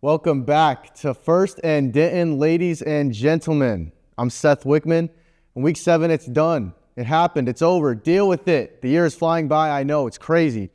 Welcome back to First and Denton, ladies and gentlemen. I'm Seth Wickman. In Week 7, it's done. It happened. It's over. Deal with it. The year is flying by. I know. It's crazy.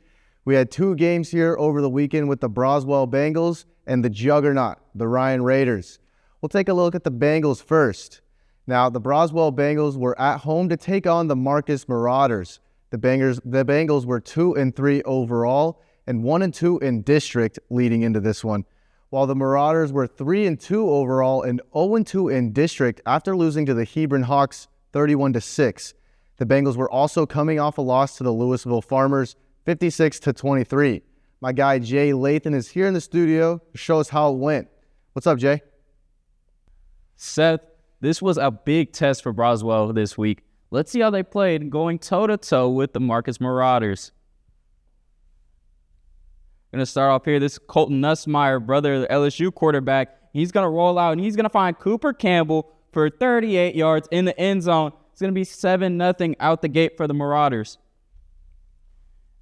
We had 2 games here over the weekend with the Broswell Bengals and the juggernaut, the Ryan Raiders. We'll take a look at the Bengals first. Now, the Broswell Bengals were at home to take on the Marcus Marauders. The Bengals were 2-3 overall and 1-2 in district leading into this one, while the Marauders were 3-2 overall and 0-2 in district after losing to the Hebron Hawks 31-6. The Bengals were also coming off a loss to the Louisville Farmers 56-23. My guy Jay Lathon is here in the studio to show us how it went. What's up, Jay? Seth, this was a big test for Broswell this week. Let's see how they played going toe-to-toe with the Marcus Marauders. Going to start off here. This is Colton Nussmeier, brother, the LSU quarterback. He's going to roll out, and he's going to find Cooper Campbell for 38 yards in the end zone. It's going to be 7-0 out the gate for the Marauders.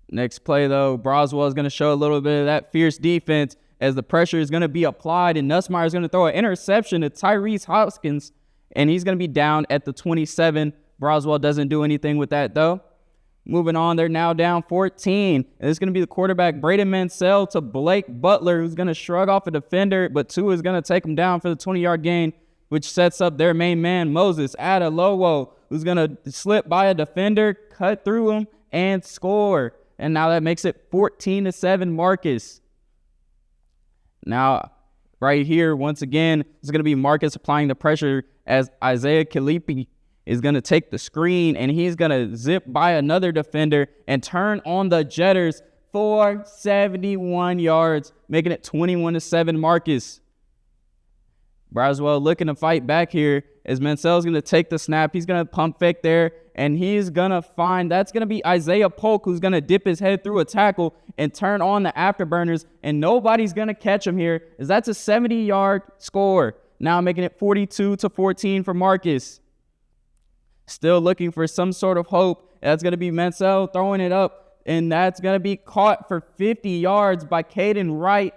Next play, though, Broswell is going to show a little bit of that fierce defense as the pressure is going to be applied, and Nussmeier is going to throw an interception to Tyrese Hoskins, and he's going to be down at the 27. Broswell doesn't do anything with that, though. Moving on, they're now down 14. And it's going to be the quarterback, Braden Mansell, to Blake Butler, who's going to shrug off a defender, but Tua is going to take him down for the 20-yard gain, which sets up their main man, Moses Adalowo, who's going to slip by a defender, cut through him, and score. And now that makes it 14-7 Marcus. Now, right here, once again, it's going to be Marcus applying the pressure as Isaiah Kalipi is going to take the screen, and he's going to zip by another defender and turn on the Jetters for 71 yards, making it 21-7 Marcus. Broswell looking to fight back here as Mansell's going to take the snap. He's going to pump fake there, and he's going to find, that's going to be Isaiah Polk, who's going to dip his head through a tackle and turn on the afterburners, and nobody's going to catch him here as that's a 70-yard score. Now making it 42-14 for Marcus. Still looking for some sort of hope. That's going to be Mansell throwing it up, and that's going to be caught for 50 yards by Caden Wright.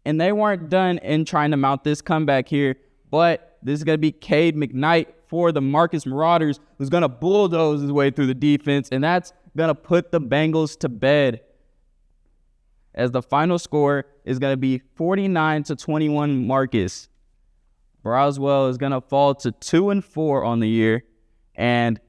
And they weren't done in trying to mount this comeback here, but this is going to be Cade McKnight for the Marcus Marauders, who's going to bulldoze his way through the defense, and that's going to put the Bengals to bed, as the final score is going to be 49-21 Marcus. Broswell is going to fall to 2-4 on the year. And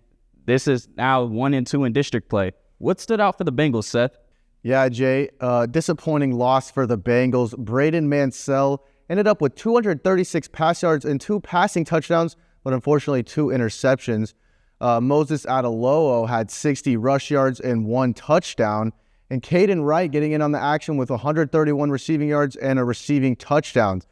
this is now 1-2 in district play. What stood out for the Bengals, Seth? Yeah, Jay, disappointing loss for the Bengals. Braden Mansell ended up with 236 pass yards and 2 passing touchdowns, but unfortunately 2 interceptions. Moses Adalowo had 60 rush yards and 1 touchdown. And Caden Wright getting in on the action with 131 receiving yards and a receiving touchdown.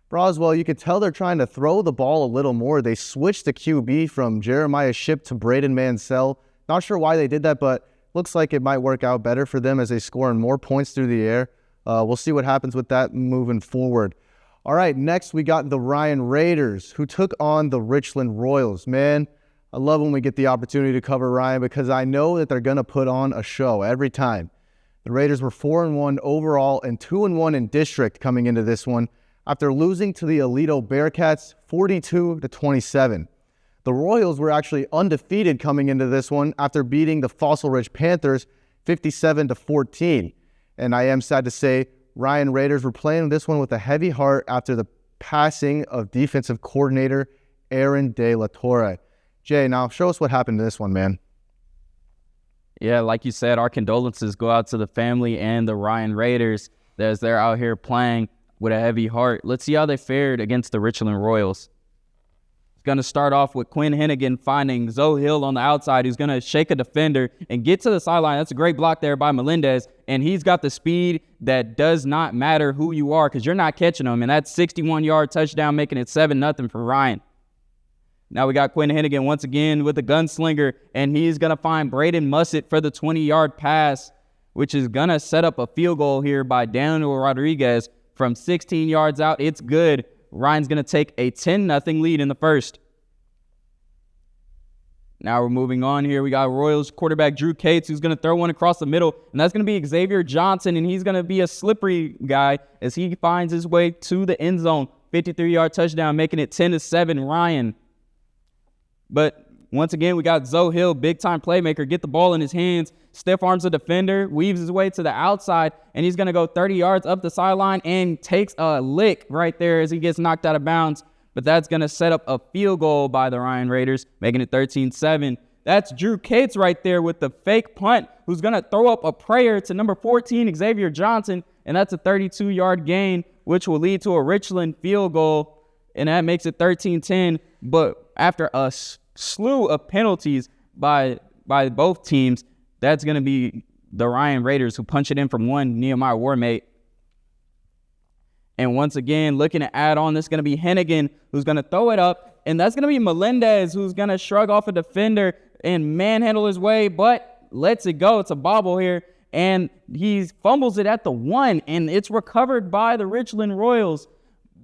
Broswell, you could tell they're trying to throw the ball a little more. They switched the QB from Jeremiah Shipp to Braden Mansell. Not sure why they did that, but looks like it might work out better for them as they score more points through the air. We'll see what happens with that moving forward. All right, next we got the Ryan Raiders, who took on the Richland Royals. Man, I love when we get the opportunity to cover Ryan because I know that they're going to put on a show every time. The Raiders were 4-1 overall and 2-1 in district coming into this one, after losing to the Aledo Bearcats 42-27. The Royals were actually undefeated coming into this one after beating the Fossil Ridge Panthers 57-14. And I am sad to say Ryan Raiders were playing this one with a heavy heart after the passing of defensive coordinator Aaron De La Torre. Jay, now show us what happened to this one, man. Yeah, like you said, our condolences go out to the family and the Ryan Raiders as they're out here playing with a heavy heart. Let's see how they fared against the Richland Royals. It's going to start off with Quinn Hennigan finding Zoe Hill on the outside, who's going to shake a defender and get to the sideline. That's a great block there by Melendez, and he's got the speed that does not matter who you are because you're not catching him, and that's 61-yard touchdown, making it 7-0 for Ryan. Now we got Quinn Hennigan once again with a gunslinger, and he's going to find Braden Mussett for the 20-yard pass, which is going to set up a field goal here by Daniel Rodriguez from 16 yards out. It's good. Ryan's going to take a 10-0 lead in the first. Now we're moving on here. We got Royals quarterback Drew Cates, who's going to throw one across the middle, and that's going to be Xavier Johnson, and he's going to be a slippery guy as he finds his way to the end zone. 53-yard touchdown, making it 10-7 Ryan. But once again, we got Zoe Hill, big-time playmaker, get the ball in his hands, stiff arms the defender, weaves his way to the outside, and he's going to go 30 yards up the sideline and takes a lick right there as he gets knocked out of bounds. But that's going to set up a field goal by the Ryan Raiders, making it 13-7. That's Drew Cates right there with the fake punt, who's going to throw up a prayer to number 14, Xavier Johnson, and that's a 32-yard gain, which will lead to a Richland field goal, and that makes it 13-10. But after a slew of penalties by both teams, that's going to be the Ryan Raiders who punch it in from one Nehemiah Warmate. And once again, looking to add on, this is going to be Hennigan who's going to throw it up. And that's going to be Melendez who's going to shrug off a defender and manhandle his way, but lets it go. It's a bobble here. And he fumbles it at the 1, and it's recovered by the Richland Royals.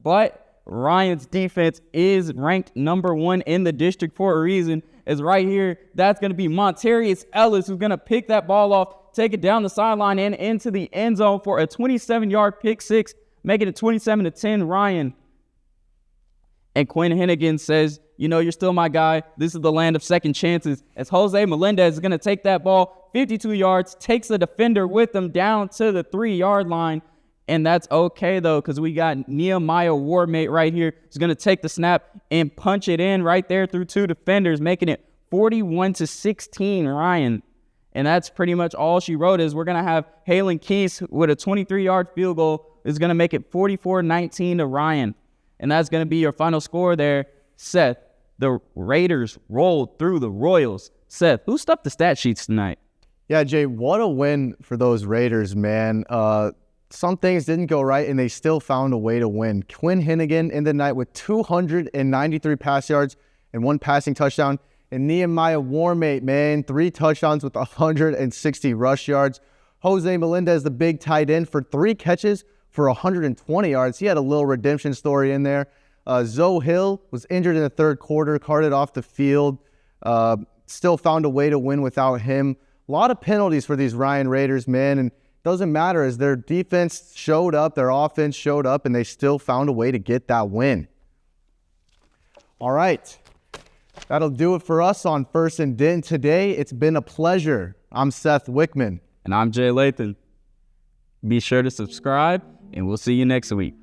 But Ryan's defense is ranked number 1 in the district for a reason. As right here, that's going to be Montarius Ellis who's going to pick that ball off, take it down the sideline and into the end zone for a 27-yard pick six, making it 27-10 Ryan. And Quinn Hennigan says, you know, you're still my guy. This is the land of second chances. As Jose Melendez is going to take that ball 52 yards, takes the defender with him down to the 3-yard line. And that's okay, though, because we got Nehemiah Warmate right here who's going to take the snap and punch it in right there through 2 defenders, making it 41-16 Ryan. And that's pretty much all she wrote is we're going to have Halen Keese with a 23-yard field goal is going to make it 44-19 to Ryan. And that's going to be your final score there. Seth, the Raiders rolled through the Royals. Seth, who stuffed the stat sheets tonight? Yeah, Jay, what a win for those Raiders, man. Some things didn't go right, and they still found a way to win. Quinn Hennigan in the night with 293 pass yards and 1 passing touchdown. And Nehemiah Warmate, man, 3 touchdowns with 160 rush yards. Jose Melendez, the big tight end, for 3 catches for 120 yards. He had a little redemption story in there. Zoe Hill was injured in the 3rd quarter, carted off the field. Still found a way to win without him. A lot of penalties for these Ryan Raiders, man, and doesn't matter as their defense showed up, their offense showed up, and they still found a way to get that win. All right. That'll do it for us on First and Den today. It's been a pleasure. I'm Seth Wickman. And I'm Jay Lathon. Be sure to subscribe, and we'll see you next week.